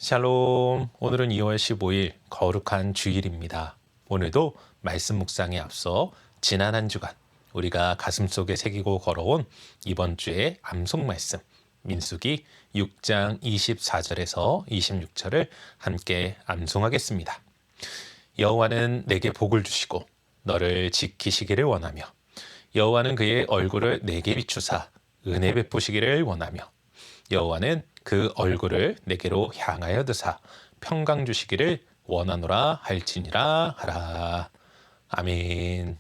샬롬. 오늘은 2월 15일 거룩한 주일입니다. 오늘도 말씀 묵상에 앞서 지난 한 주간 우리가 가슴속에 새기고 걸어온 이번 주의 암송 말씀 민수기 6장 24절에서 26절을 함께 암송하겠습니다. 여호와는 내게 복을 주시고 너를 지키시기를 원하며 여호와는 그의 얼굴을 내게 비추사 은혜 베푸시기를 원하며 여호와는 그 얼굴을 내게로 향하여 드사 평강 주시기를 원하노라 할지니라 하라. 아멘.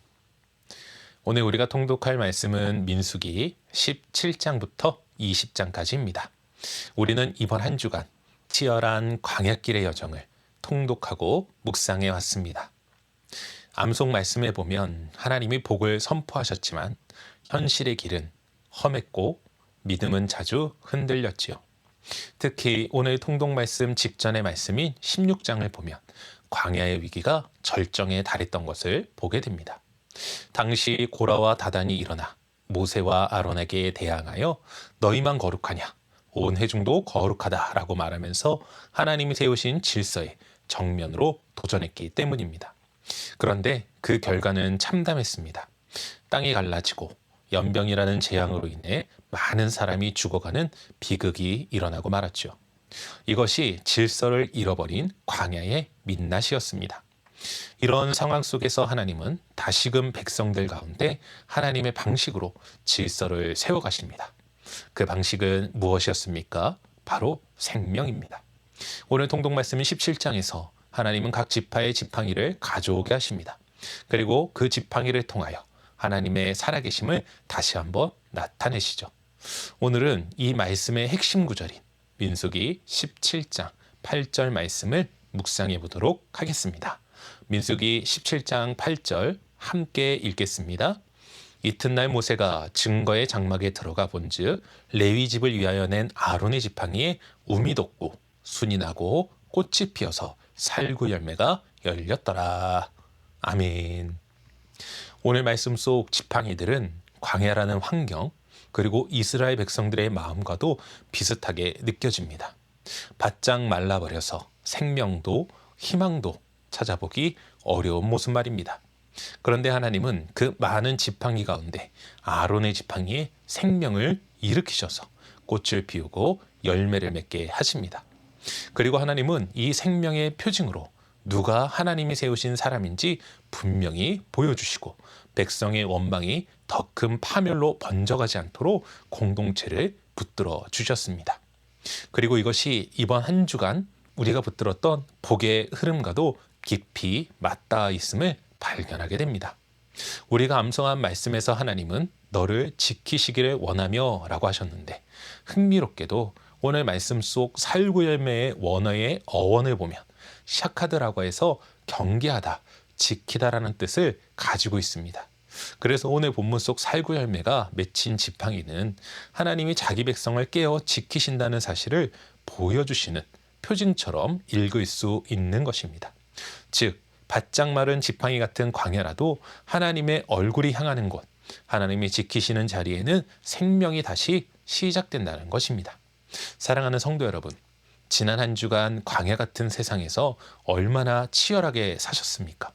오늘 우리가 통독할 말씀은 민수기 17장부터 20장까지입니다. 우리는 이번 한 주간 치열한 광야길의 여정을 통독하고 묵상해 왔습니다. 암송 말씀에 보면 하나님이 복을 선포하셨지만 현실의 길은 험했고 믿음은 자주 흔들렸지요. 특히 오늘 통독 말씀 직전의 말씀인 16장을 보면 광야의 위기가 절정에 달했던 것을 보게 됩니다. 당시 고라와 다단이 일어나 모세와 아론에게 대항하여 너희만 거룩하냐 온 회중도 거룩하다라고 말하면서 하나님이 세우신 질서에 정면으로 도전했기 때문입니다. 그런데 그 결과는 참담했습니다. 땅이 갈라지고 연병이라는 재앙으로 인해 많은 사람이 죽어가는 비극이 일어나고 말았죠. 이것이 질서를 잃어버린 광야의 민낯이었습니다. 이런 상황 속에서 하나님은 다시금 백성들 가운데 하나님의 방식으로 질서를 세워가십니다. 그 방식은 무엇이었습니까? 바로 생명입니다. 오늘 통독 말씀인 17장에서 하나님은 각 지파의 지팡이를 가져오게 하십니다. 그리고 그 지팡이를 통하여 하나님의 살아계심을 다시 한번 나타내시죠. 오늘은 이 말씀의 핵심 구절인 민수기 17장 8절 말씀을 묵상해 보도록 하겠습니다. 민수기 17장 8절 함께 읽겠습니다. 이튿날 모세가 증거의 장막에 들어가 본즉 레위 집을 위하여 낸 아론의 지팡이에 움이 돋고 순이 나고 꽃이 피어서 살구 열매가 열렸더라. 아멘. 오늘 말씀 속 지팡이들은 광야라는 환경 그리고 이스라엘 백성들의 마음과도 비슷하게 느껴집니다. 바짝 말라버려서 생명도 희망도 찾아보기 어려운 모습 말입니다. 그런데 하나님은 그 많은 지팡이 가운데 아론의 지팡이에 생명을 일으키셔서 꽃을 피우고 열매를 맺게 하십니다. 그리고 하나님은 이 생명의 표징으로 누가 하나님이 세우신 사람인지 분명히 보여주시고 백성의 원망이 더 큰 파멸로 번져가지 않도록 공동체를 붙들어 주셨습니다. 그리고 이것이 이번 한 주간 우리가 붙들었던 복의 흐름과도 깊이 맞닿아 있음을 발견하게 됩니다. 우리가 암송한 말씀에서 하나님은 너를 지키시기를 원하며 라고 하셨는데 흥미롭게도 오늘 말씀 속 살구 열매의 원어의 어원을 보면 샤카드라고 해서 경계하다, 지키다라는 뜻을 가지고 있습니다. 그래서 오늘 본문 속 살구 열매가 맺힌 지팡이는 하나님이 자기 백성을 깨어 지키신다는 사실을 보여주시는 표징처럼 읽을 수 있는 것입니다. 즉 바짝 마른 지팡이 같은 광야라도 하나님의 얼굴이 향하는 곳, 하나님이 지키시는 자리에는 생명이 다시 시작된다는 것입니다. 사랑하는 성도 여러분, 지난 한 주간 광야 같은 세상에서 얼마나 치열하게 사셨습니까?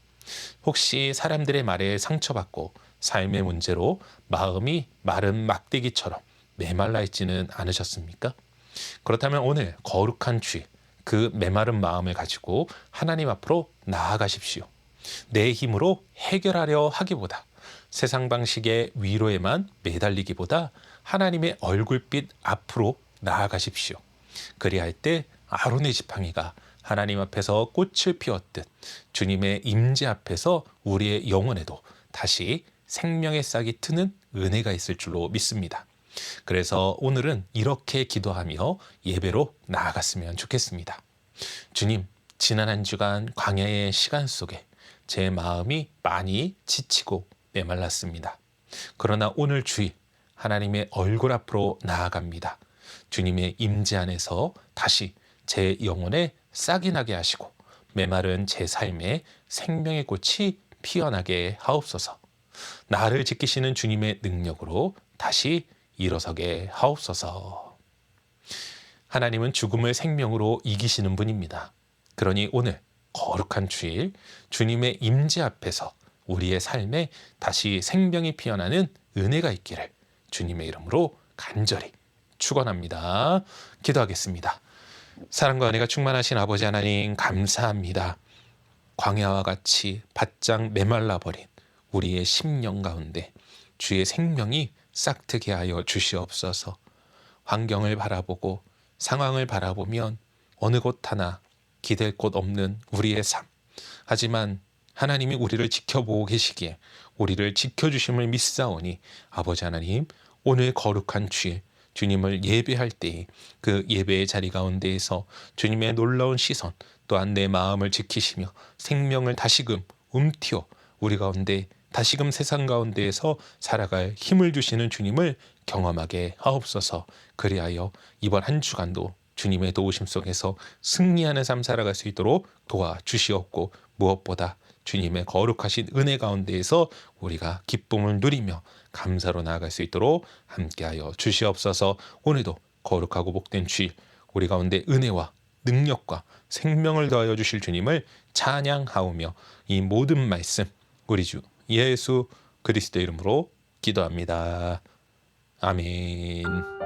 혹시 사람들의 말에 상처받고 삶의 문제로 마음이 마른 막대기처럼 메말라 있지는 않으셨습니까? 그렇다면 오늘 거룩한 주일, 그 메마른 마음을 가지고 하나님 앞으로 나아가십시오. 내 힘으로 해결하려 하기보다 세상 방식의 위로에만 매달리기보다 하나님의 얼굴빛 앞으로 나아가십시오. 그리할 때 아론의 지팡이가 하나님 앞에서 꽃을 피웠듯 주님의 임재 앞에서 우리의 영혼에도 다시 생명의 싹이 트는 은혜가 있을 줄로 믿습니다. 그래서 오늘은 이렇게 기도하며 예배로 나아갔으면 좋겠습니다. 주님, 지난 한 주간 광야의 시간 속에 제 마음이 많이 지치고 메말랐습니다. 그러나 오늘 주일 하나님의 얼굴 앞으로 나아갑니다. 주님의 임재 안에서 다시 제 영혼에 싹이 나게 하시고 메마른 제 삶에 생명의 꽃이 피어나게 하옵소서. 나를 지키시는 주님의 능력으로 다시 일어서게 하옵소서. 하나님은 죽음을 생명으로 이기시는 분입니다. 그러니 오늘 거룩한 주일 주님의 임재 앞에서 우리의 삶에 다시 생명이 피어나는 은혜가 있기를 주님의 이름으로 간절히 축원합니다. 기도하겠습니다. 사랑과 은혜가 충만하신 아버지 하나님 감사합니다. 광야와 같이 바짝 메말라버린 우리의 심령 가운데 주의 생명이 싹트게 하여 주시옵소서. 환경을 바라보고 상황을 바라보면 어느 곳 하나 기댈 곳 없는 우리의 삶. 하지만 하나님이 우리를 지켜보고 계시기에 우리를 지켜주심을 믿사오니 아버지 하나님 오늘 거룩한 주일 주님을 예배할 때에 그 예배의 자리 가운데에서 주님의 놀라운 시선 또한 내 마음을 지키시며 생명을 다시금 움튀어 우리 가운데 다시금 세상 가운데에서 살아갈 힘을 주시는 주님을 경험하게 하옵소서. 그리하여 이번 한 주간도 주님의 도우심 속에서 승리하는 삶 살아갈 수 있도록 도와주시옵고 무엇보다 주님의 거룩하신 은혜 가운데에서 우리가 기쁨을 누리며 감사로 나아갈 수 있도록 함께하여 주시옵소서. 오늘도 거룩하고 복된 주일 우리 가운데 은혜와 능력과 생명을 더하여 주실 주님을 찬양하오며 이 모든 말씀 우리 주 예수 그리스도 이름으로 기도합니다. 아멘.